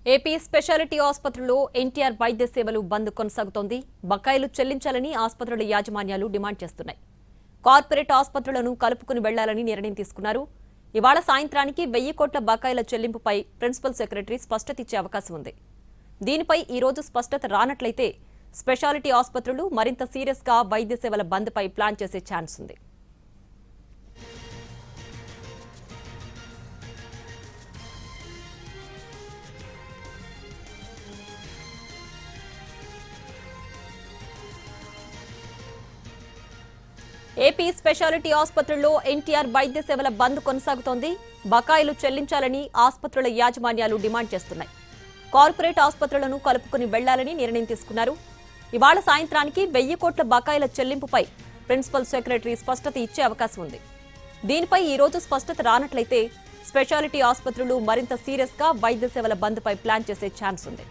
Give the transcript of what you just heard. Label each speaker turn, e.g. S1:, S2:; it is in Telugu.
S1: ఏపీ స్పెషాలిటీ ఆసుపత్రుల్లో ఎన్టీఆర్ వైద్య సేవలు బంద్ కొనసాగుతోంది. బకాయిలు చెల్లించాలని ఆసుపత్రుల యాజమాన్యాలు డిమాండ్ చేస్తున్నాయి. కార్పొరేట్ ఆసుపత్రులను కలుపుకుని వెళ్లాలని నిర్ణయం తీసుకున్నారు. ఇవాళ సాయంత్రానికి 1000 కోట్ల బకాయిల చెల్లింపుపై ప్రిన్సిపల్ సెక్రటరీ స్పష్టత ఇచ్చే అవకాశం ఉంది. దీనిపై ఈ రోజు స్పష్టత రానట్లయితే స్పెషాలిటీ ఆసుపత్రులు మరింత సీరియస్ గా వైద్య సేవల బంద్ పై ప్లాన్ చేసే ఛాన్స్ ఉంది. ఏపీ స్పెషాలిటీ ఆసుపత్రుల్లో ఎన్టీఆర్ వైద్య సేవల బంద్ కొనసాగుతోంది. బకాయిలు చెల్లించాలని ఆసుపత్రుల యాజమాన్యాలు డిమాండ్ చేస్తున్నాయి. కార్పొరేట్ ఆసుపత్రులను కలుపుకుని వెళ్లాలని నిర్ణయం తీసుకున్నారు. ఇవాళ సాయంత్రానికి 1000 కోట్ల బకాయిల చెల్లింపుపై ప్రిన్సిపల్ సెక్రటరీ స్పష్టత ఇచ్చే అవకాశం ఉంది. దీనిపై ఈ రోజు స్పష్టత రానట్లయితే స్పెషాలిటీ ఆసుపత్రులు మరింత సీరియస్ గా వైద్య సేవల బంద్ పై ప్లాన్ చేసే ఛాన్స్ ఉంది.